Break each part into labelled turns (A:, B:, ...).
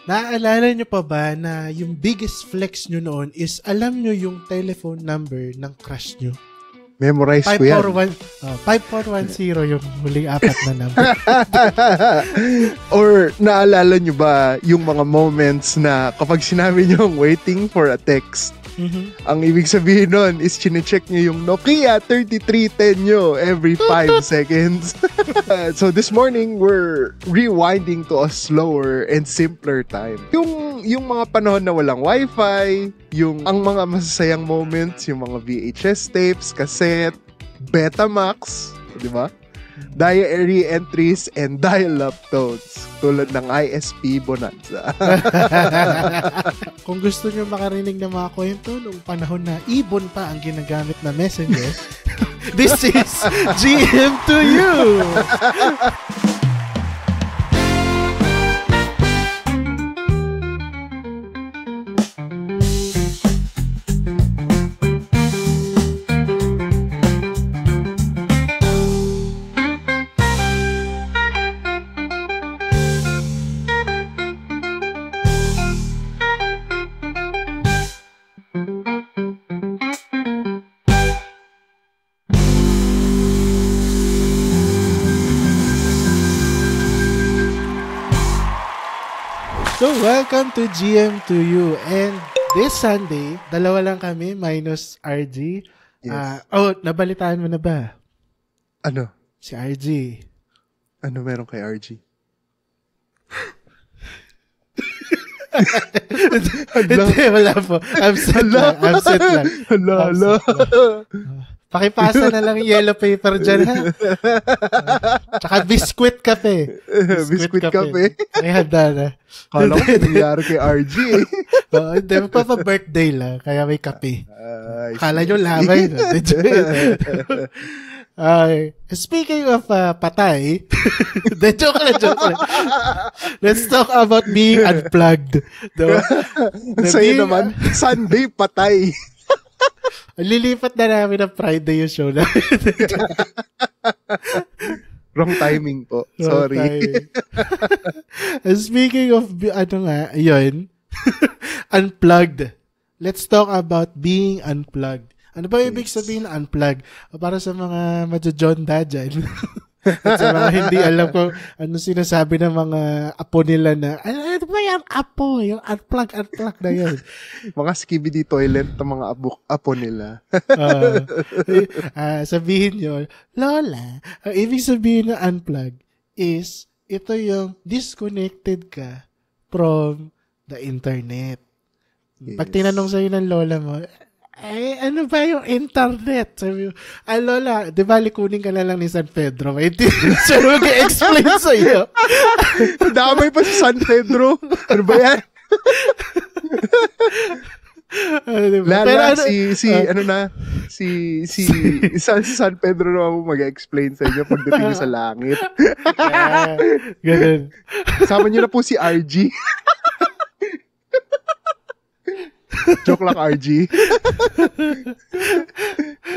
A: Naaalala nyo pa ba na yung biggest flex nyo noon is alam nyo yung telephone number ng crush nyo?
B: Memorize ko yan.
A: 5410 yung huling apat na number.
B: Or naalala nyo ba yung mga moments na kapag sinabi nyo waiting for a text, ang ibig sabihin nun is chinecheck nyo yung Nokia 3310 nyo every 5 seconds. So this morning, we're rewinding to a slower and simpler time. Yung mga panahon na walang wifi, ang mga masasayang moments, yung mga VHS tapes, cassette, Betamax, di ba? Diary entries and dial-up tones tulad ng ISP Bonanza.
A: Kung gusto nyo makarinig ng mga kwento nung panahon na ibon pa ang ginagamit na messenger, this is GM to you! So, welcome to GM to you. And this Sunday, dalawa lang kami minus RG.
B: Yes.
A: Nabalitaan mo na ba?
B: Ano?
A: Si RG.
B: Ano meron kay RG?
A: Hindi, wala po. Absent lang.
B: Hala.
A: Pakipasa na lang yellow paper dyan, ha? Tsaka biscuit kape.
B: Biscuit kape.
A: May handa na.
B: Kala ko nangyari kay RG eh.
A: Hindi, magpapa-birthday lang. Kaya may kape. Kala nyo lamay. Speaking of patay, joke lang. Let's talk about being unplugged.
B: Sa'yo naman, Sunday patay.
A: Lilipat na namin ng Friday yung show namin.
B: Wrong timing po. Sorry.
A: Speaking of, yun, unplugged. Let's talk about being unplugged. Ano ba ibig sabihin na unplug? Para sa mga majo-jonda dyan. At sa mga hindi alam ko ano sinasabi ng mga apo nila na, ano ba yung apo? Yung unplug na yun.
B: Mga skibidi toilet ng mga apo nila.
A: Sabihin nyo, Lola, ang ibig sabihin na unplug is, ito yung disconnected ka from the internet. Yes. Pag tinanong sa'yo ng lola mo, ano ba yung internet? Sabi mo, Lola, di ba likunin ka na lang ni San Pedro? May siya mag-explain sa'yo.
B: Damay pa si San Pedro. Ano ba yan?
A: Diba?
B: Lala, si San Pedro na mag-explain sa inyo pagdating sa langit.
A: Ganun.
B: Sama niyo na po si RG. Joke lang, RG.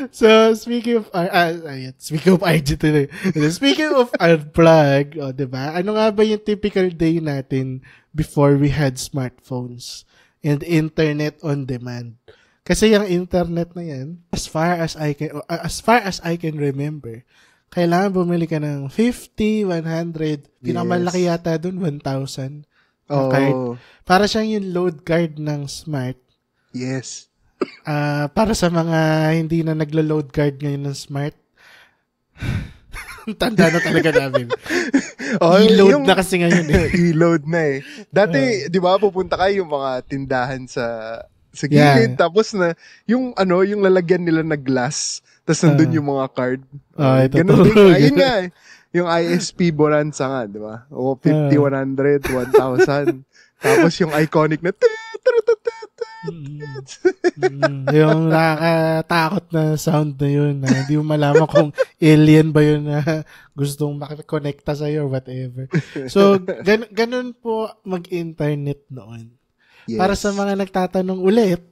A: So, speaking of RG today. Speaking of unplug, diba? Ano nga ba yung typical day natin before we had smartphones and internet on demand? Kasi yung internet na yan, as far as I can remember, kailangan bumili ka ng 50, 100, pinakamalaki yata dun, 1,000 card. Para siyang yung load card ng Smart.
B: Yes.
A: Para sa mga hindi na naglo-load card ngayon ng Smart, tanda na talaga namin. E-load na kasi ngayon eh.
B: E-load na eh. Dati, di ba, pupunta kayo yung mga tindahan sa gilid, tapos na, yung lalagyan nila na glass, tapos nandun yung mga card. Ganun din. Ayun nga eh. Yung ISP Bonanza nga, di ba? O 50, 100, 1,000. Tapos yung iconic na
A: yung nakakatakot na sound na yun, na hindi mo malaman kung alien ba yun na gustong makikonekta sa'yo or whatever. So, ganun po mag-internet noon. Yes. Para sa mga nagtatanong ulit,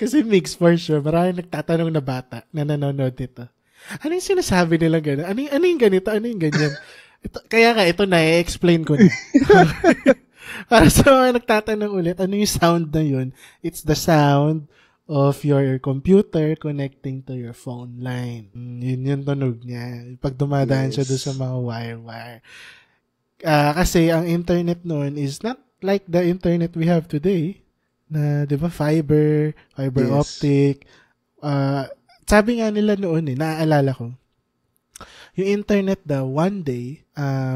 A: kasi mix for sure, maraming nagtatanong na bata na nanonood nito. Ano yung sinasabi nila gano'n? Ano yung ganito? Ano yung ganyan? ito na, i-explain ko na. Para sa mga nagtatanong ulit, ano yung sound na yun? It's the sound of your computer connecting to your phone line. Yun yung tunog niya. Pag dumadaan siya doon sa mga wire-wire. Kasi ang internet noon is not like the internet we have today. Na, di ba, fiber optic. Sabi nga nila noon naaalala ko, yung internet daw, one day,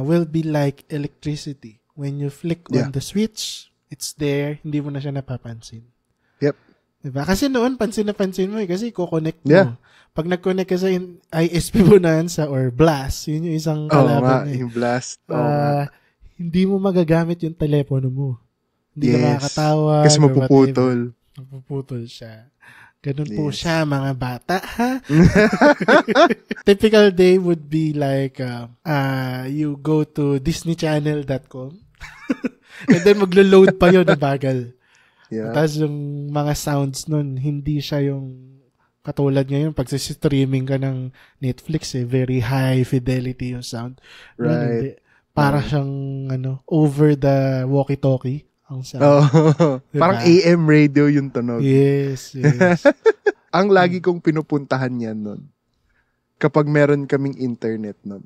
A: will be like electricity. When you flick on the switch, it's there, hindi mo na siya napapansin.
B: Yep.
A: Diba? Kasi noon, pansin na pansin mo kasi kukonect mo. Yeah. Pag nag-connect ka sa ISP Bonanza or Blast, yun yung isang kalaban.
B: Yung Blast.
A: Hindi mo magagamit yung telepono mo. Hindi ka makakatawa.
B: Kasi mapuputol.
A: Mapuputol siya. Ganun po siya, mga bata, ha? Typical day would be like, you go to disneychannel.com and then maglo-load pa yun na bagal. Yeah. Tapos yung mga sounds nun, hindi siya yung katulad ngayon, pag streaming ka ng Netflix, very high fidelity yung sound. Right. Para siyang, over the walkie-talkie. Ang sound.
B: Diba? Parang AM radio yung tunog.
A: Yes.
B: Ang lagi kong pinupuntahan yan nun, kapag meron kaming internet nun,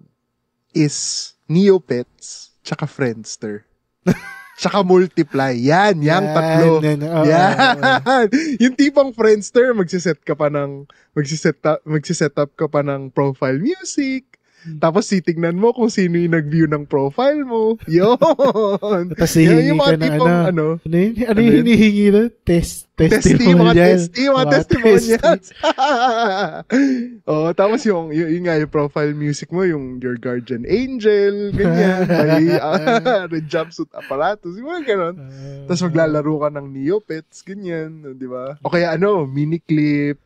B: is Neopets, tsaka Friendster. Tsaka Multiply. Yan tatlo. Yan. Yung tipong Friendster, magsiset up ka pa ng profile music. Tapos titignan mo kung sino yung nag-view ng profile mo. Yun.
A: Tapos hihingi ka na ano yung hinihingi na? Testimonials.
B: Mga testimonials. Tapos yung nga yung profile music mo, yung Your Guardian Angel, ganyan. May jumpsuit apparatus, yung mga ganon. Tapos maglalaro ka ng Neopets, ganyan. Di ba? O kaya Miniclip,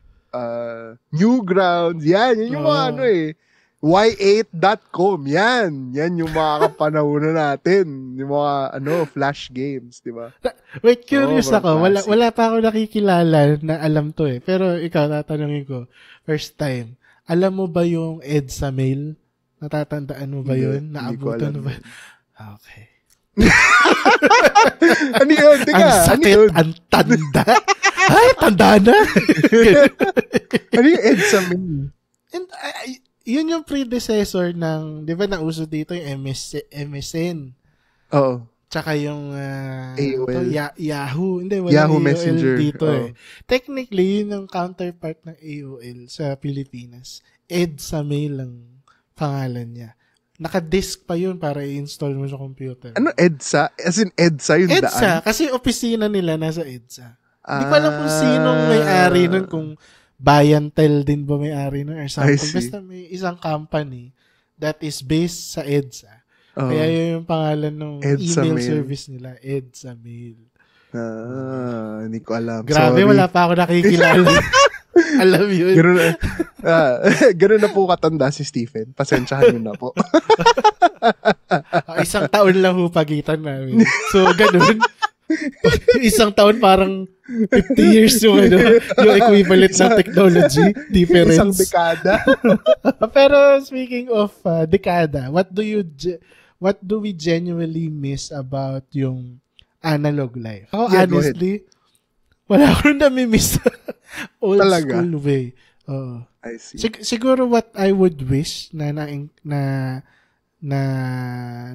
B: Newgrounds, yan yung mga y8.com, yan yung mga kapanahonan natin, yung mga flash games, di ba?
A: Wait, curious ako. Wala pa ako nakikilala na alam to Pero ikaw, tatanungin ko, first time, alam mo ba yung EDSA mail? Natatandaan mo ba yun? Naabutan mo ba? Okay.
B: Ano yun? Teka,
A: ang sakit, ang tanda. Ay, tanda na.
B: Ano yung EDSA mail?
A: And yun yung predecessor ng, di ba nauso dito yung MSN?
B: Oo.
A: Tsaka yung
B: AOL.
A: Yahoo. Hindi,
B: Yahoo
A: AOL
B: Messenger
A: dito Technically, yun yung counterpart ng AOL sa Pilipinas. EDSA mail ang pangalan niya. Naka-disk pa yun para i-install mo sa computer.
B: Ano EDSA? As in EDSA yung daan?
A: EDSA, kasi opisina nila nasa EDSA. Hindi ko alam kung sinong may-ari nun, kung Bayantel din ba may-ari nun or something. Basta may isang company that is based sa EDSA. Kaya yun yung pangalan ng email service nila, EDSA Mail.
B: Hindi ko alam.
A: Grabe, sorry. Wala pa ako nakikilala. Alam yun.
B: Ganun na po katanda si Stephen. Pasensyahan nyo na po.
A: Isang taon lang ho pagitan namin. So, ganun. Isang taon parang 50 years yung equivalent ng technology difference.
B: Isang dekada.
A: Pero speaking of dekada, what do we genuinely miss about yung analog life? Ako honestly, wala akong nami-miss old
B: Talaga?
A: School way.
B: I see.
A: Siguro what I would wish na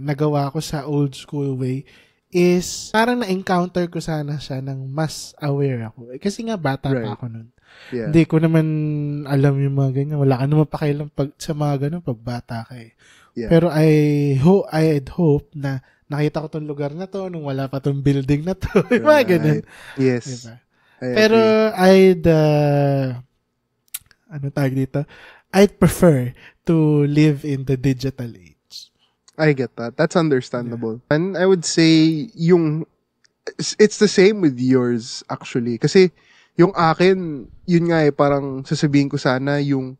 A: nagawa ko sa old school way is parang na-encounter ko sana siya ng mas aware ako. Kasi nga bata pa ako nun.
B: Yeah.
A: Hindi ko naman alam yung mga ganyan. Wala ka naman pakialam sa mga ganun pag bata ka Yeah. Pero I had hope na nakita ko tong lugar na to nung wala pa tong building na to. Yung mga ganun.
B: Yes.
A: Diba? Pero I'd prefer to live in the digital age.
B: I get that. That's understandable. Yeah. And I would say it's the same with yours actually. Kasi yung akin, yun nga parang sasabihin ko sana yung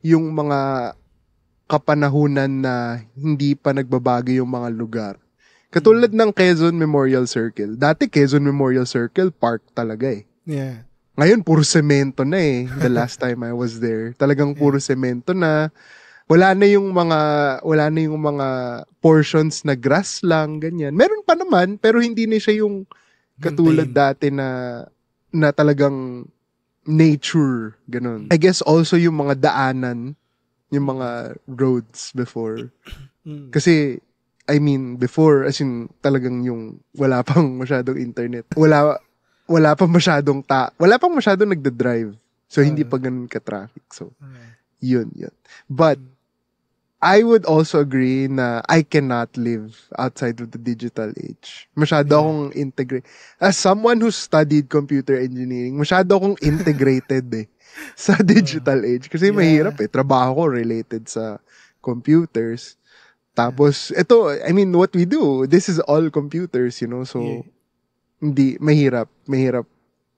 B: mga kapanahunan na hindi pa nagbabago yung mga lugar. Katulad ng Quezon Memorial Circle. Dati Quezon Memorial Circle, park talaga
A: Yeah.
B: Ngayon, puro semento na The last time I was there. Talagang puro semento na. wala na yung mga portions na grass lang, ganyan. Meron pa naman, pero hindi na siya yung katulad dati na talagang nature, ganun. I guess also yung mga daanan, yung mga roads before. Kasi, I mean, before, as in, talagang yung wala pang masyadong internet. Wala pang masyadong nagda-drive. So, hindi pa ganun ka-traffic. So, yun. But, I would also agree na I cannot live outside of the digital age. Masyado akong integrate. As someone who studied computer engineering, masyado akong integrated sa digital age. Kasi mahirap trabaho ko related sa computers. Tapos, ito, I mean, what we do, this is all computers, so, hindi, mahirap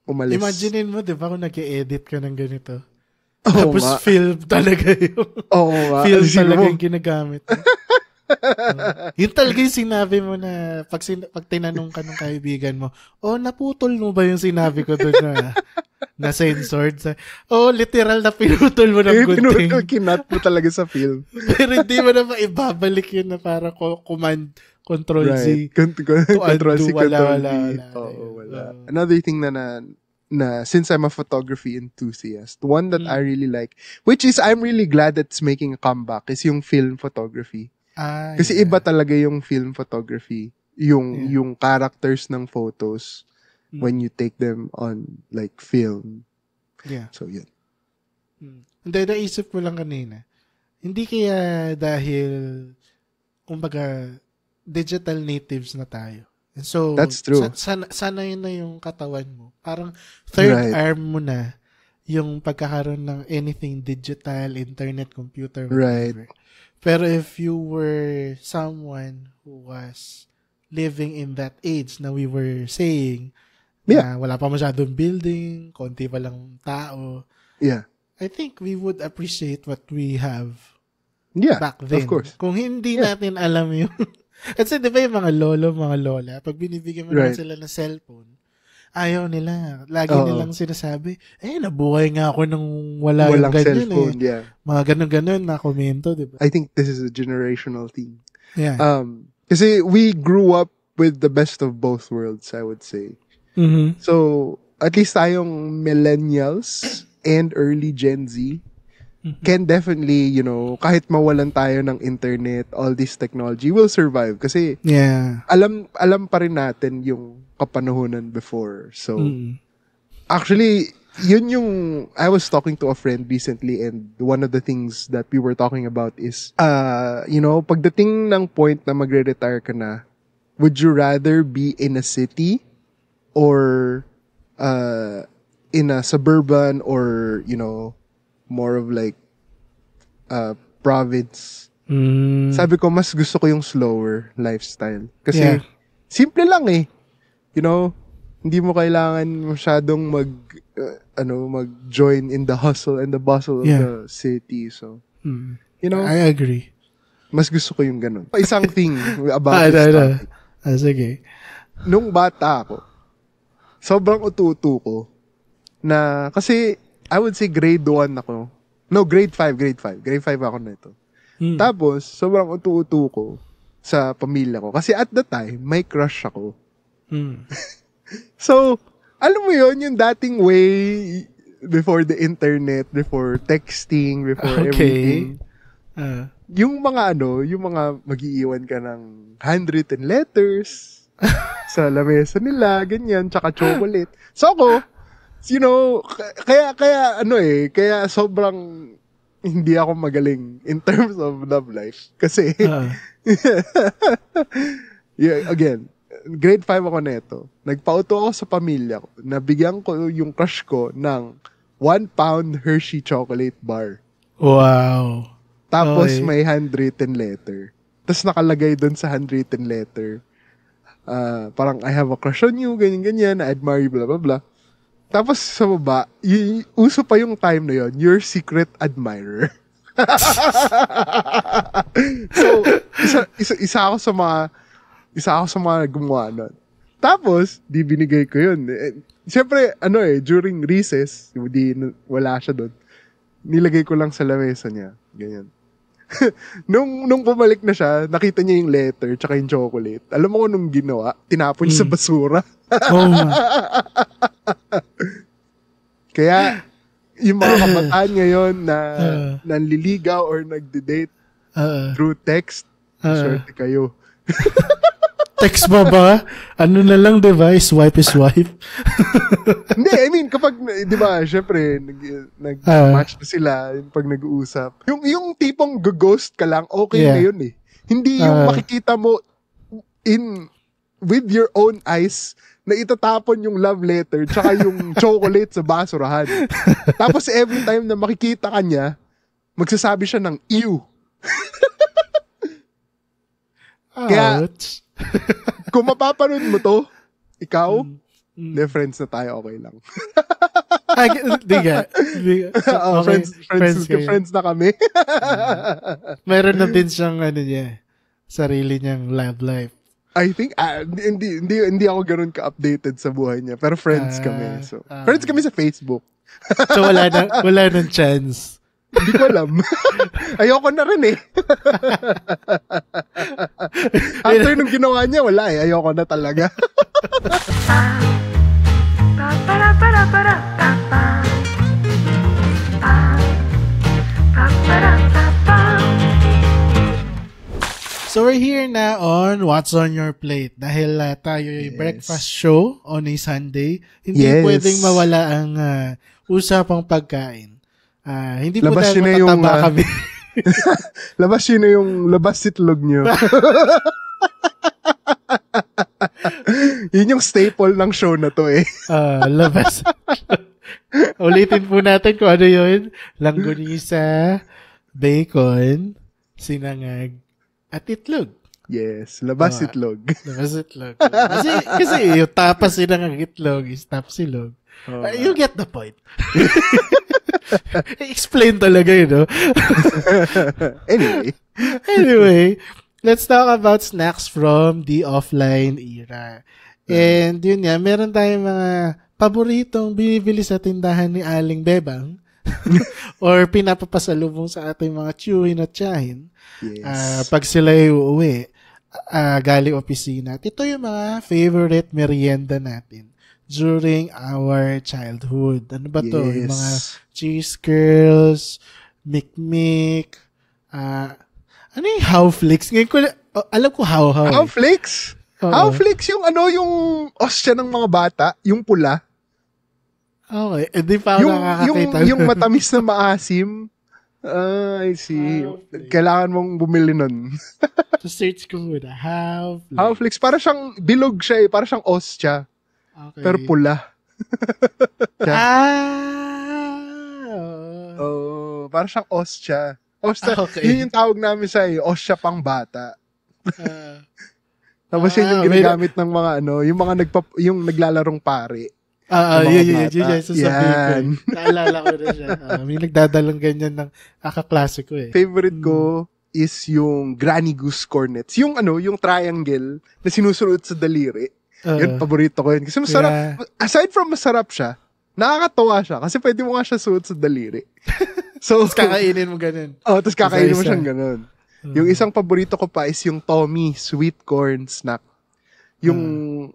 B: umalis.
A: Imaginein mo, di ba, kung nag-e-edit ka ng ganito? Tapos film talaga yung film talaga yung ginagamit. Yun talaga yung sinabi mo na pag tinanong ka ng kaibigan mo, naputol mo ba yung sinabi ko doon na censored? Literal na pinutol mo ng gunting.
B: Kinat mo talaga sa film.
A: Pero hindi mo na maibabalik yun na para command Control Z.
B: Control C, Control V.
A: Wala.
B: Another thing na since I'm a photography enthusiast, one that I really like, which is I'm really glad that it's making a comeback, is yung film photography. Kasi iba talaga yung film photography, yung characters ng photos when you take them on like film.
A: Yeah.
B: So yun.
A: Hindi, naisip ko lang kanina. Hindi kaya dahil kumbaga digital natives na tayo. So,
B: that's true.
A: Sana yun na yung katawan mo. Parang third arm mo na yung pagkakaroon ng anything digital, internet, computer, whatever.
B: Right.
A: Pero if you were someone who was living in that age na we were saying na wala pa masyadong building, konti pa lang tao, I think we would appreciate what we have back then.
B: Of course.
A: Kung hindi natin alam yung kasi di ba yung mga lolo, mga lola, pag binibigyan mo naman sila ng cellphone, ayaw nila. Lagi nilang sinasabi, nabuhay nga ako nung walang ganyan cellphone, mga ganun-ganun na komento, di ba?
B: I think this is a generational thing.
A: Yeah.
B: Kasi we grew up with the best of both worlds, I would say.
A: Mm-hmm.
B: So, at least tayong millennials and early Gen Z can definitely, kahit mawalan tayo ng internet, all this technology will survive. Kasi, alam pa rin natin yung kapanahunan before. So, actually, yun yung, I was talking to a friend recently and one of the things that we were talking about is, pagdating ng point na magre-retire ka na, would you rather be in a city or in a suburban or, more of like province. Sabi ko, mas gusto ko yung slower lifestyle. Kasi, simple lang hindi mo kailangan masyadong mag-join in the hustle and the bustle of the city. So,
A: I agree.
B: Mas gusto ko yung ganun. Isang thing about this topic.
A: Sige.
B: Nung bata ako, sobrang utu-utu ko na, kasi, I would say grade 1 ako. No, grade 5. Grade 5 ako na ito. Tapos, sobrang utu-utu ko sa pamilya ko. Kasi at the time, may crush ako. So, alam mo yun, yung dating way before the internet, before texting, before everything. Yung mga mag-iiwan ka ng handwritten letters sa lamesa nila, ganyan, tsaka chocolate. So ako, kaya sobrang hindi ako magaling in terms of love life. Kasi, again, grade 5 ako neto. Nagpauto ako sa pamilya ko. Nabigyan ko yung crush ko ng 1 pound Hershey chocolate bar.
A: Wow.
B: Tapos may handwritten letter. Tapos nakalagay dun sa handwritten letter, parang I have a crush on you, ganyan-ganyan, I admire you, blah, blah, blah. Tapos sa baba, uso pa yung time na yon, your secret admirer. So, isa ako sa mga gumawa nun. Tapos, di binigay ko yun. Siyempre, during recess, wala siya doon. Nilagay ko lang sa lamesa niya. Ganyan. nung bumalik na siya, nakita niya yung letter tsaka yung chocolate. Alam mo kung nung ginawa? Tinapon niya sa basura.
A: Oh,
B: Kaya, yung mga kabataan ngayon na nanliligaw or nagde-date through text, swerte kayo.
A: Text ba? Ano na lang, diba? Swipe.
B: Hindi, I mean, kapag, diba, syempre, nag-match na sila pag nag-uusap. Yung tipong ghost ka lang, okay na yun eh. Hindi yung makikita mo with your own eyes na itatapon yung love letter tsaka yung chocolate sa basurahan. Tapos every time na makikita ka niya, magsasabi siya ng ew. Kaya, kung mapapanood mo to, ikaw, friends na tayo, okay lang. Friends na kami.
A: Meron na din siyang sarili niyang love life.
B: I think, hindi ako ganun ka-updated sa buhay niya. Pero friends kami. So, friends kami sa Facebook.
A: So, wala nang chance.
B: Hindi ko alam. Ayoko na rin eh. After nung ginawa niya, wala eh. Ayoko na talaga.
A: So we're here na on What's on Your Plate. Dahil tayo yung breakfast show on a Sunday, hindi pwedeng mawala ang usapang pagkain. Hindi po
B: labas
A: dahil matataba kami.
B: Labas itlog nyo. Yun yung staple ng show na to eh.
A: Labas. Ulitin po natin kung ano yun. Langgonisa, bacon, sinangag, at itlog.
B: Yes, labas itlog.
A: Labas itlog. Kasi yung tapas sinangag itlog is tapsilog. You get the point. Explain talaga yun, no? Anyway, let's talk about snacks from the offline era. And yun nga, meron tayong mga paboritong binibili sa tindahan ni Aling Bebang or pinapapasalubong sa ating mga tiyuhin at tiyahin.
B: Yes.
A: Pag sila uuwi galing opisina. Ito yung mga favorite merienda natin during our childhood. Ano ba to? Yung mga cheese curls, Mic-Mic, ano yung How Flakes? Ngayon ko, alam ko How.
B: How Flakes? How Flakes yung yung ostya ng mga bata, yung pula.
A: Okay, hindi pa ako nakakakita.
B: Yung matamis na maasim. I see. Kailangan mong bumili nun.
A: So search ko muna. How Flakes.
B: How Flakes. Para siyang, bilog siya eh. Para siyang ostya.
A: Okay.
B: Pero pula. Para siyang ostya. Yun yung tawag namin sa ostya pang bata. Tapos yun yung ginagamit ng mga yung mga yung naglalarong pare.
A: Yun. Sasabihin ko. Naalala ko na siya. May nagdadalang ganyan ng kaklase ko eh.
B: Favorite ko is yung Granny Goose Cornets. Yung yung triangle na sinusunod sa daliri. Yun, paborito ko yun. Kasi masarap. Yeah. Aside from masarap siya, nakakatawa siya. Kasi pwede mo nga siya suot sa daliri. So,
A: tapos kakainin mo ganun.
B: Tapos kakainin mo siyang ganun. Yung isang paborito ko pa is yung Tommy Sweet Corn Snack. Yung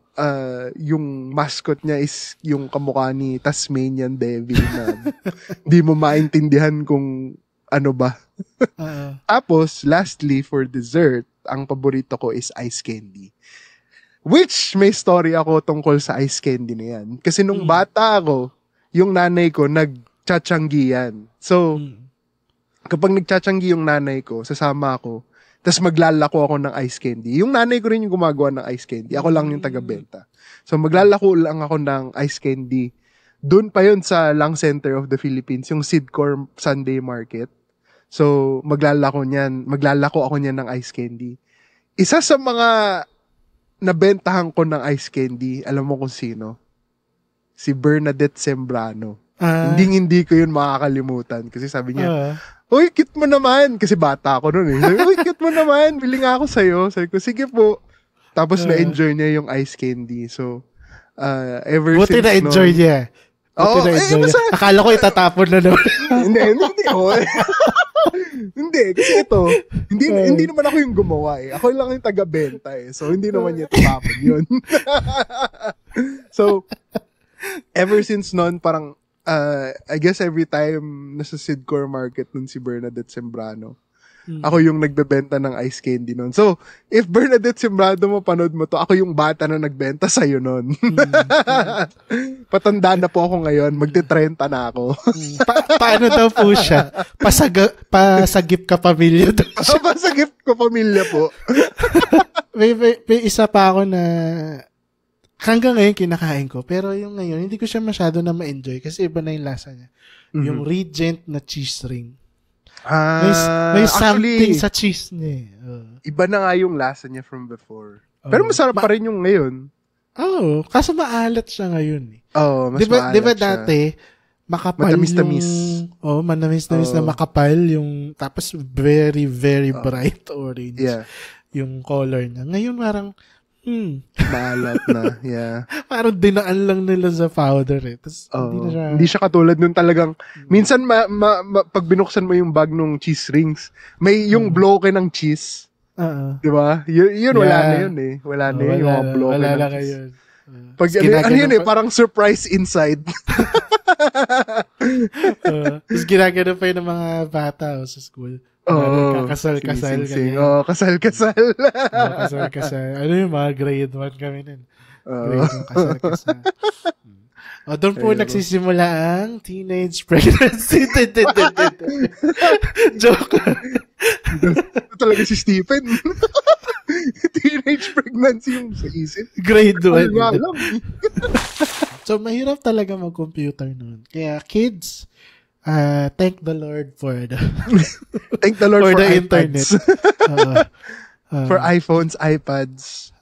B: mascot niya is yung kamukha ni Tasmanian Devil na di mo maintindihan kung ano ba. Tapos, lastly, for dessert, ang paborito ko is ice candy. Which may story ako tungkol sa ice candy na yan. Kasi nung bata ako, yung nanay ko nagtsatsyanggihan. So, kapag nagtsatsanggi yung nanay ko, sasama ako, tapos maglalako ako ng ice candy. Yung nanay ko rin yung gumagawa ng ice candy. Ako lang yung taga-benta. So, maglalako lang ako ng ice candy. Doon pa yun sa Lang Center of the Philippines, yung Sidcor Sunday Market. So, maglalako ako niyan ng ice candy. Isa sa mga nabentahan ko ng ice candy, alam mo kung sino? Si Bernadette Sembrano. Hindi ko yun makakalimutan. Kasi sabi niya, uy, cute mo naman. Kasi bata ako nun eh. Sabi, uy, cute mo naman. Bili nga ako sa'yo. Sabi ko, sige po. Tapos na-enjoy niya yung ice candy. So, ever
A: buti
B: since
A: na-enjoy niya. Buti na-enjoy niya. Akala ko itatapon na naman.
B: Hindi ako. Hindi, kasi ito, hindi naman ako yung gumawa eh. Ako lang yung taga-benta eh. So, hindi naman niya tapapon yun. So, ever since noon, parang, I guess every time nasa Sidcore Market nun si Bernadette Sembrano, ako yung nagbebenta ng ice candy nun. So, if Bernadette Sembrano mapanood mo to, ako yung bata na nagbenta sa'yo nun. Patanda na po ako ngayon. Magte-30 na ako.
A: Paano daw po siya? Pasagip ka pamilya daw siya.
B: Pasagip ko pamilya po.
A: may isa pa ako na hanggang ngayon kinakain ko. Pero yung ngayon, hindi ko siya masyado na ma-enjoy kasi iba na yung lasa niya. Yung Regent na cheese ring. May something sa cheese niya.
B: Iba na nga yung lasa niya from before. Pero masarap pa rin yung ngayon.
A: Kaso maalat siya ngayon eh.
B: Mas maalat
A: diba
B: siya.
A: dati, makapal
B: matamis-tamis.
A: Manamis-namis na makapal yung, tapos very, very bright orange.
B: Yeah.
A: Yung color niya. Ngayon parang,
B: maalat na, yeah.
A: Parang dinaan lang nila sa powder eh. Tapos,
B: hindi siya katulad nun talagang, minsan pag binuksan mo yung bag ng cheese rings, may yung bloke ng cheese. Di ba? Yun wala na yun eh. Wala na yun, yung mga bloke ng cheese.
A: Ngayon.
B: Pag ano yun eh, parang surprise inside.
A: Tapos ginagano pa yun ng mga bata sa school. Kasal-kasal.
B: Kasal-kasal.
A: Kasal-kasal. Ano yung mga grade 1 kami nun? Grade 1 kasal-kasal. Doon po nagsisimula ang teenage pregnancy. Joke.
B: Ito talaga si Stephen. Teenage pregnancy yung sa isip.
A: Grade 1.
B: Alam.
A: So, mahirap talaga mag-computer noon. Kaya, kids, thank the Lord for the
B: thank the Lord for
A: the
B: internet. For iPhones, iPads.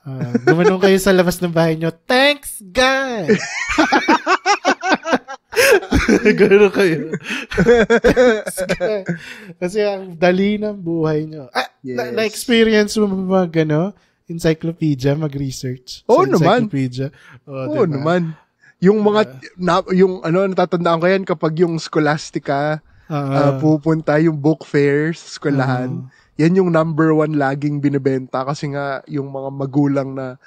A: Gumanong kayo sa labas ng bahay nyo. Thanks, God! Gano'n kayo. Thanks, God. Kasi ang dali ng buhay nyo.
B: Yes.
A: Na-experience mo ba encyclopedia, mag-research?
B: Oo
A: naman.
B: Encyclopedia? Oo naman. Yung mga, natatandaan ko yan kapag yung Scholastica, pupunta yung book fair sa eskwelahan, yan yung number 1 laging binibenta kasi nga yung mga magulang na,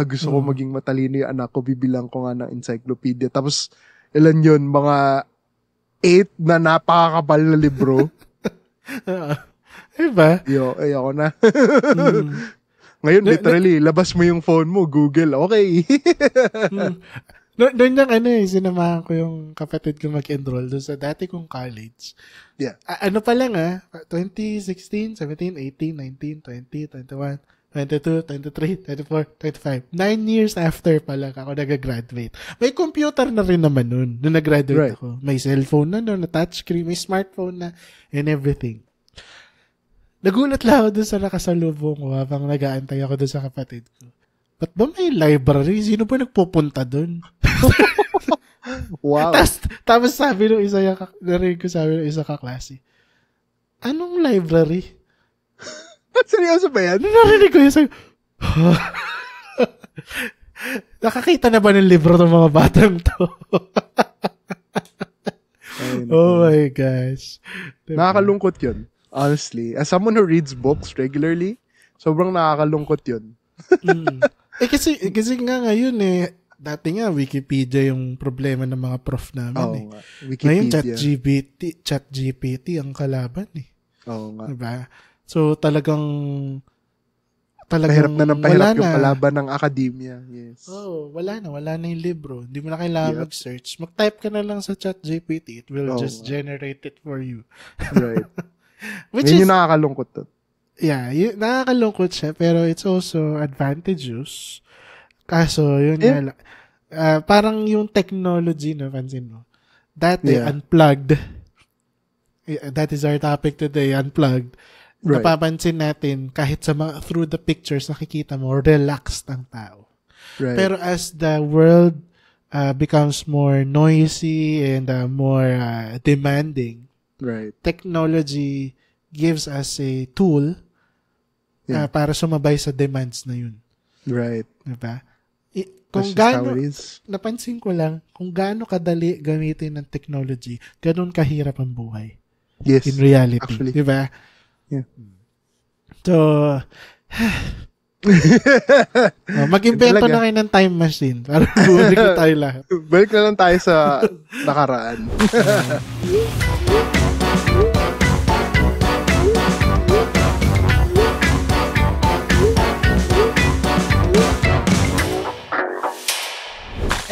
B: gusto ko maging matalino yung anak ko, bibilang ko nga ng encyclopedia. Tapos, ilan yun? Mga 8 na napakakapal na libro.
A: Diba?
B: Ayoko na. Ngayon, literally, labas mo yung phone mo, Google, okay.
A: Doon yung sinamahan ko yung kapatid ko mag-enroll doon sa dati kong college.
B: Yeah.
A: Ano pa lang 2016, 17, 18, 19, 20, 21, 22, 23, 24, 25. 9 years after pa lang ako nag-graduate. May computer na rin naman nun nung nag-graduate ako. May cellphone na nun, na touchscreen, may smartphone na, and everything. Nagulat lang ako doon sa nakasalubong ko habang nag-aantay ako doon sa kapatid ko. Ba't ba may library? Sino ba nagpupunta doon?
B: Wow.
A: Tapos sabi nung narinig ko sabi nung isa kaklase, anong library?
B: Seryoso ba yan?
A: Narinig ko yun, sabi, nakakita na ba ng libro ng mga batang to? Oh my gosh.
B: Diba? Nakakalungkot yun. Honestly. As someone who reads books regularly, sobrang nakakalungkot yun.
A: Kasi nga ngayon dati nga Wikipedia yung problema ng mga prof namin Ngayon ChatGPT ang kalaban
B: nga.
A: Diba? So talagang
B: pahirap na ng pahirap yung kalaban ng academia. Yes.
A: Wala na yung libro. Hindi mo na kailangan mag-search. Mag-type ka na lang sa ChatGPT. It will just generate it for you.
B: Right. Which is yung nakakalungkot to.
A: Yeah, nakakalungkot siya pero it's also advantageous. Kaso yun parang yung technology pansin mo. Dati unplugged. That is our topic today, unplugged. Right. Napapansin natin kahit sa through the pictures nakikita mo relaxed ang tao.
B: Right.
A: Pero as the world becomes more noisy and more demanding,
B: right.
A: Technology gives us a tool para sumabay sa demands na yun.
B: Right.
A: Diba? Kung gaano, napansin ko lang, kung gaano kadali gamitin ng technology, ganun kahirap ang buhay.
B: Yes.
A: In reality.
B: Actually.
A: Diba?
B: Yeah.
A: So, mag-invento na kayo ng time machine para bumalik na tayo lahat.
B: Balik na lang tayo sa nakaraan.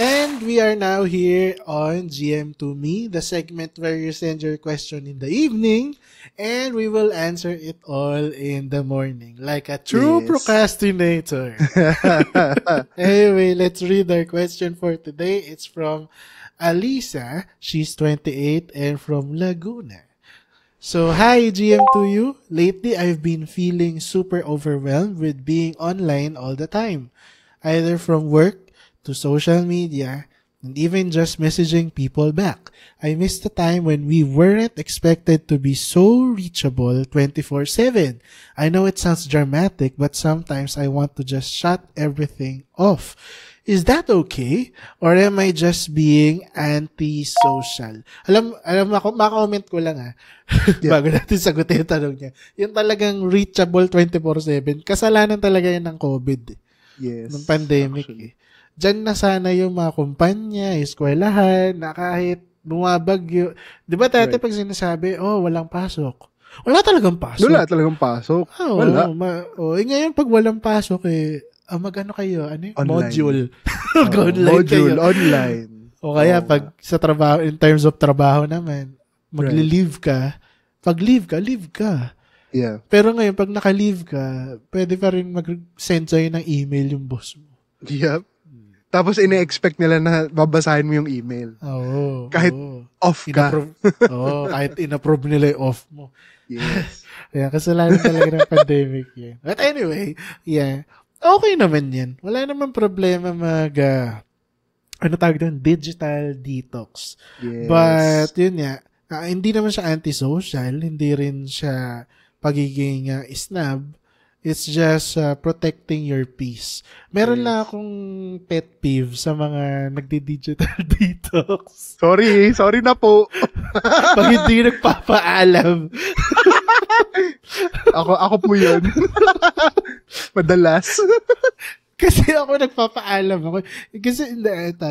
A: And we are now here on GM to Me, the segment where you send your question in the evening and we will answer it all in the morning like a true procrastinator. Anyway, let's read our question for today. It's from Alisa. She's 28 and from Laguna. So, hi GM to you. Lately, I've been feeling super overwhelmed with being online all the time, either from work to social media, and even just messaging people back. I miss the time when we weren't expected to be so reachable 24/7. I know it sounds dramatic, but sometimes I want to just shut everything off. Is that okay? Or am I just being anti-social? Alam ako, ma-comment ko lang bago natin sagutin yung tanong niya. Yung talagang reachable 24/7, kasalanan talaga yan ng COVID.
B: Yes.
A: Ng pandemic
B: actually.
A: Diyan na sana yung mga kumpanya, eskwelahan, na kahit bumabagyo. Di ba dati pag sinasabi, walang pasok. Wala talagang pasok.
B: Wala talagang pasok. Wala.
A: Ngayon pag walang pasok, mag-ano kayo? Ano yung module?
B: Module, online.
A: O kaya pag sa trabaho, in terms of trabaho naman, magli-leave ka. Pag leave ka.
B: Yeah.
A: Pero ngayon, pag naka-leave ka, pwede pa rin mag-send sa'yo ng email yung boss mo.
B: Yep. Tapos ine-expect nila na babasahin mo yung email.
A: Oo.
B: Kahit off ka.
A: Kahit in-approve nila yung off mo.
B: Yes.
A: Kaya kasalanan talaga ng pandemic yan. But anyway, okay naman yan. Wala naman problema digital detox.
B: Yes.
A: But yun hindi naman siya antisocial, hindi rin siya pagiging snob. It's just protecting your peace. Meron lang akong pet peeve sa mga nagdi-digital detox.
B: Sorry na po.
A: Pag hindi nagpapaalam.
B: ako po yun. Madalas.
A: Kasi ako nagpapaalam ako. Kasi,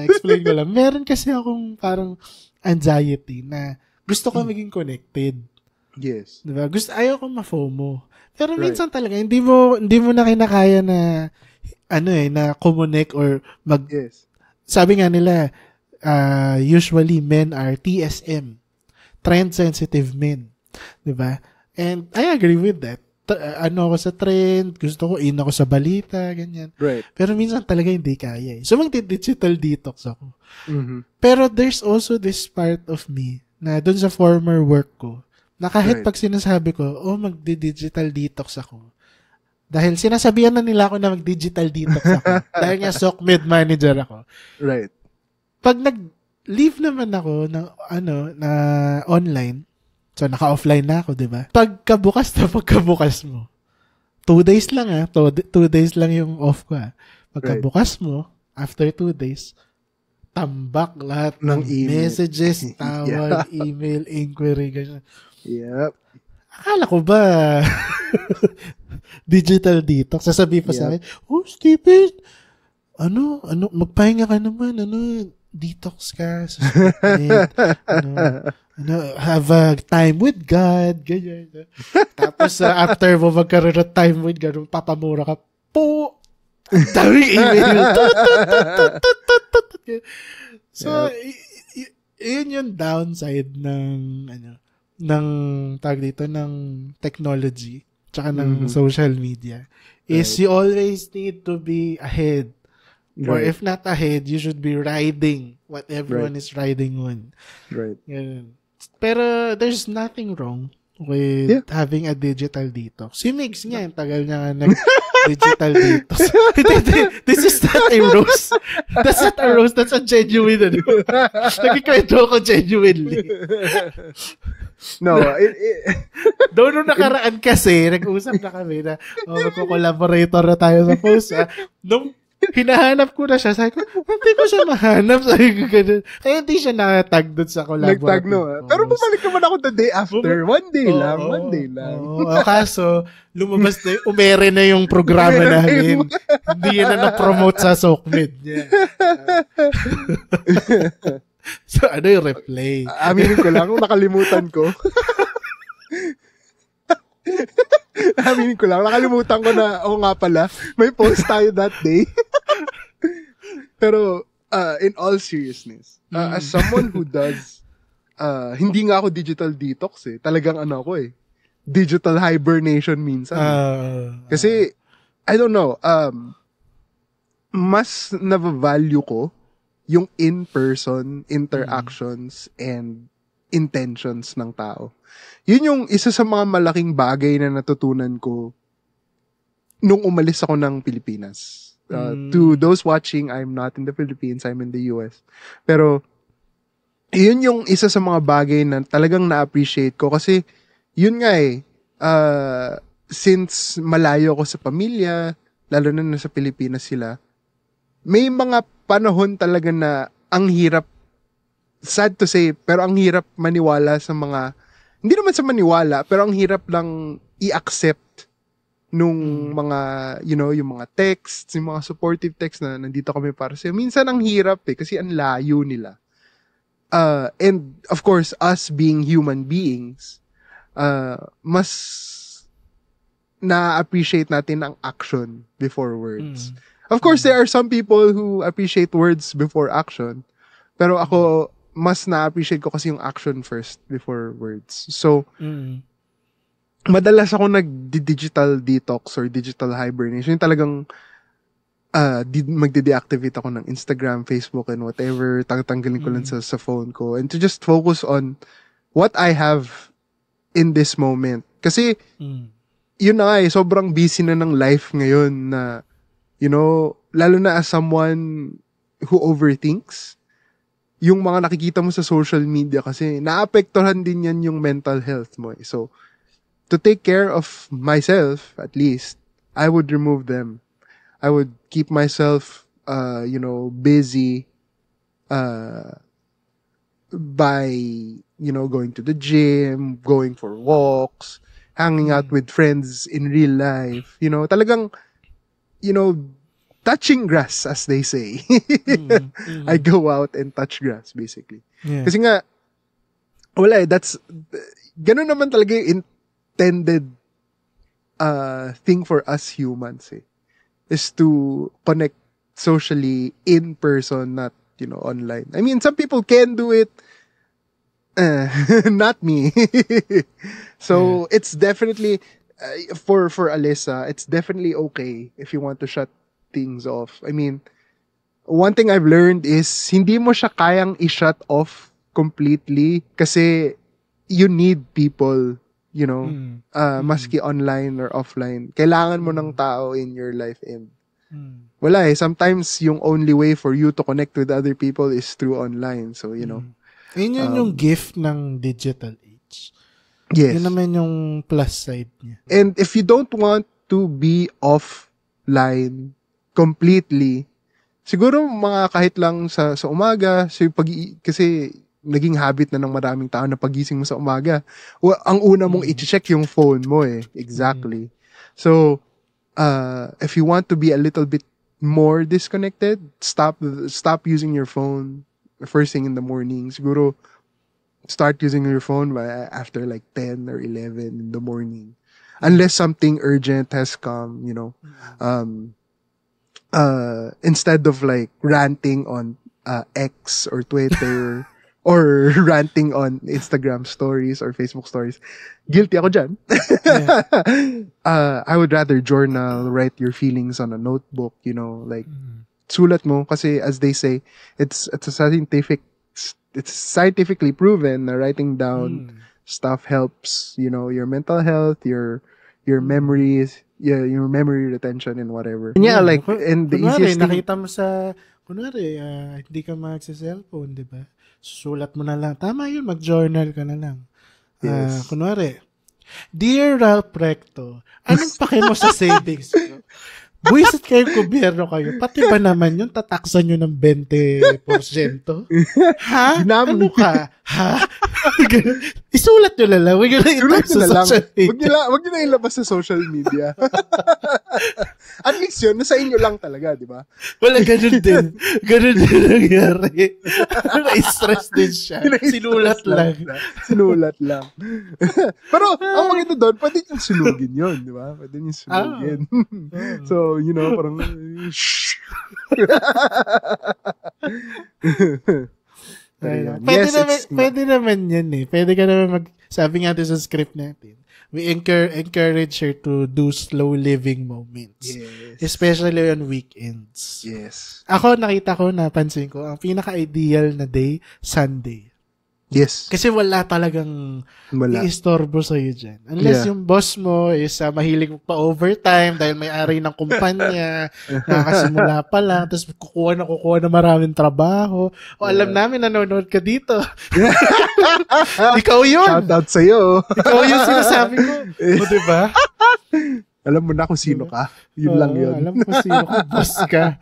A: explain ko lang. Meron kasi akong parang anxiety na gusto ko maging connected.
B: Yes.
A: Diba? Ayaw ko ma-FOMO. Pero minsan talaga, hindi mo na kinakaya na, na connect or
B: Yes.
A: Sabi nga nila, usually men are TSM. Trend-sensitive men. Diba? And I agree with that. Ako sa trend, gusto ko, ako sa balita, ganyan.
B: Right.
A: Pero minsan talaga hindi kaya. So, mag-digital detox ako.
B: Mm-hmm.
A: Pero there's also this part of me na dun sa former work ko, na kahit pag sinasabi ko, mag-digital detox ako. Dahil sinasabihan na nila ako na mag-digital detox ako. Dahil nga SOCMED manager ako.
B: Right.
A: Pag nag-leave naman ako ng na online, so naka-offline na ako, di ba? Pagkabukas mo, 2 days lang 2 days lang yung off ko Pagkabukas mo, after 2 days, tambak lahat ng messages, tawag, email, inquiry, ganyan.
B: Yep.
A: Akala ko ba digital detox? Sasabihin pa sa akin, Stephen, magpahinga ka naman, detox ka, have a time with God, ganyan. Tapos after mo magkaroon ng time with God, papamura ka, daming email. So, yun yung downside ng tag dito, ng technology tsaka ng social media is you always need to be ahead. Or if not ahead, you should be riding what everyone is riding on.
B: Right.
A: Yan. Pero there's nothing wrong with having a digital detox. Si Migs niya, yung tagal niya nag-digital detox. This is not a roast. That's not a roast. That's a genuine. Nagkikwento ko genuinely.
B: No.
A: Doon nakaraan kasi, nag-usap na kami na magko-collaborator na tayo sa post. Nung hinahanap ko na siya. Sabi ko, hindi ko siya mahanap. Sabi ko ganun. Kaya hindi siya nakatag doon sa collaborative.
B: Nagtag, no? Pero bumalik naman ako the day after. One day lang.
A: Kaso, lumabas na umere na yung programa namin. Hindi yan na na-promote sa SOCMED. Yeah. So, ano yung replay?
B: Aminin ko lang, nakalimutan ko. Nakalimutan ko na, nga pala, may post tayo that day. Pero, in all seriousness, as someone who does, hindi nga ako digital detox Talagang digital hibernation minsan. Kasi, I don't know, mas na-value ko yung in-person interactions and intentions ng tao. Yun yung isa sa mga malaking bagay na natutunan ko nung umalis ako ng Pilipinas. To those watching, I'm not in the Philippines, I'm in the US. Pero, yun yung isa sa mga bagay na talagang na-appreciate ko kasi yun nga since malayo ko sa pamilya, lalo na nasa Pilipinas sila, may mga panahon talaga na ang hirap, sad to say, pero ang hirap maniwala sa mga, hindi naman sa maniwala, pero ang hirap lang i-accept nung mga, yung mga texts, yung mga supportive texts na nandito kami para sa'yo. Minsan ang hirap kasi ang layo nila. And of course, us being human beings, mas na-appreciate natin ang action before words. Of course, there are some people who appreciate words before action. Pero ako, mas na-appreciate ko kasi yung action first before words. So, madalas ako nag-digital detox or digital hibernation. Yung talagang magde-deactivate ako ng Instagram, Facebook, and whatever. Tatanggalin ko lang sa phone ko. And to just focus on what I have in this moment. Kasi, yun na sobrang busy na ng life ngayon na lalo na as someone who overthinks, yung mga nakikita mo sa social media kasi naapektuhan din yan yung mental health mo. So, to take care of myself, at least, I would remove them. I would keep myself, busy, by, going to the gym, going for walks, hanging out with friends in real life, talagang, touching grass, as they say. I go out and touch grass, basically. Yeah. Kasi nga, wala ganun naman talaga yung intended thing for us humans is to connect socially in person, not, online. I mean, some people can do it, not me. So, it's definitely, for Alyssa, it's definitely okay if you want to shut things off. I mean, one thing I've learned is hindi mo siya kayang i-shut off completely kasi you need people, maski online or offline. Kailangan mo ng tao in your life and wala sometimes yung only way for you to connect with other people is through online. So, Yun
A: yung gift ng digital age.
B: Yes.
A: Yun naman yung plus side niya.
B: And if you don't want to be offline completely, siguro mga kahit lang sa umaga, kasi naging habit na ng maraming tao na pagising mo sa umaga, ang una mong i-check yung phone mo Exactly. So, if you want to be a little bit more disconnected, stop using your phone first thing in the morning. Siguro, start using your phone after like 10 or 11 in the morning. Unless something urgent has come, instead of like ranting on X or Twitter or ranting on Instagram stories or Facebook stories. Guilty ako dyan. I would rather journal, write your feelings on a notebook, sulat mo kasi as they say, it's scientifically proven na writing down stuff helps, your mental health, your memories, your memory retention and whatever. Yeah, like, and the easiest thing...
A: Nakita mo sa, hindi ka mag-cellphone, di ba? Sulat mo na lang. Tama yun, mag-journal ka na lang.
B: Yes.
A: Dear Ralph Recto, anong pake mo sa savings ko? Buwisit kayo, gobyerno kayo. Pati ba naman yun, tataksan nyo ng 20%? Ha? Ano ka? Ha? Isulat nyo lang. Huwag nyo lang
B: Sulat
A: sa
B: nyo na lang.
A: social media.
B: Huwag nyo na ilabas sa social media. At least yun, nasa inyo lang talaga, di ba?
A: Wala, ganun din. Ganun din nangyari. Na-stress din siya. Sinulat lang.
B: Sinulat lang. Pero, ang maganda doon, pwede nyo sunugin yun, di ba? Pwede nyo sunugin. So, you know, parang,
A: Pwede naman yan eh. Pwede ka naman sabi nga sa script natin, we encourage her to do slow living moments.
B: yes.
A: Especially on weekends.
B: Yes.
A: Ako, napansin ko, ang pinaka-ideal na day, Sunday.
B: Yes.
A: Kasi wala talagang iistorbo sa'yo dyan. Unless yung boss mo is mahilig pa-overtime dahil may-ari ng kumpanya, nakasimula pa lang, tapos kukuha na maraming trabaho. O alam namin, nanonood ka dito. Ikaw yun.
B: Shoutout sa'yo.
A: Ikaw yung sinasabi ko. O diba?
B: Alam mo na kung sino ka. Yun lang yun.
A: Alam ko sino ka. Boss ka.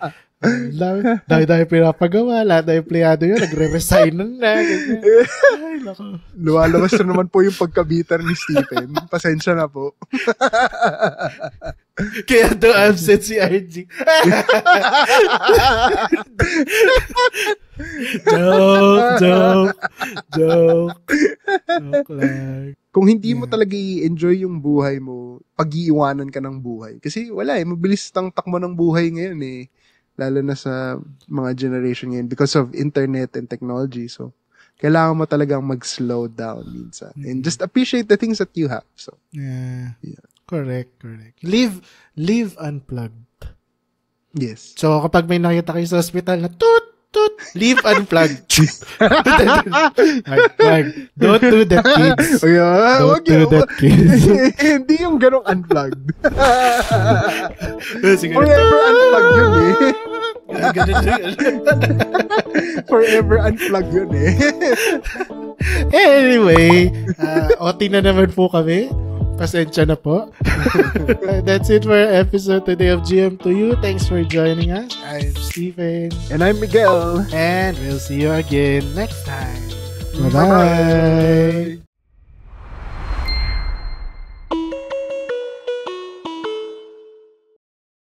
A: Dahil pinapagawa, lahat na empleyado yun, nagre-resign na. Ay, nako.
B: Lumalabas na naman po yung pagkabitter ni Stephen. Pasensya na po.
A: Kaya do absent si RG. Joke lang.
B: Kung hindi mo talaga i-enjoy yung buhay mo, pag-iiwanan ka ng buhay. Kasi wala mabilis ang takbo ng buhay ngayon eh. Lalo na sa mga generation ngayon because of internet and technology. So, kailangan mo talagang mag-slow down minsan. And just appreciate the things that you have. So,
A: yeah. Correct. Live unplugged.
B: Yes.
A: So, kapag may nakita kayo sa hospital na toot, leave unplugged. Don't do that, kids. Don't do that, kids.
B: Hindi yung ganong unplugged.
A: Sige.
B: Forever unplugged yun eh. Forever unplugged yun eh.
A: Anyway, OT na naman po kami. Pasensya na po. That's it for our episode today of GM to You. Thanks for joining us. I'm Stephen.
B: And I'm Miguel.
A: And we'll see you again next time.
B: Bye-bye.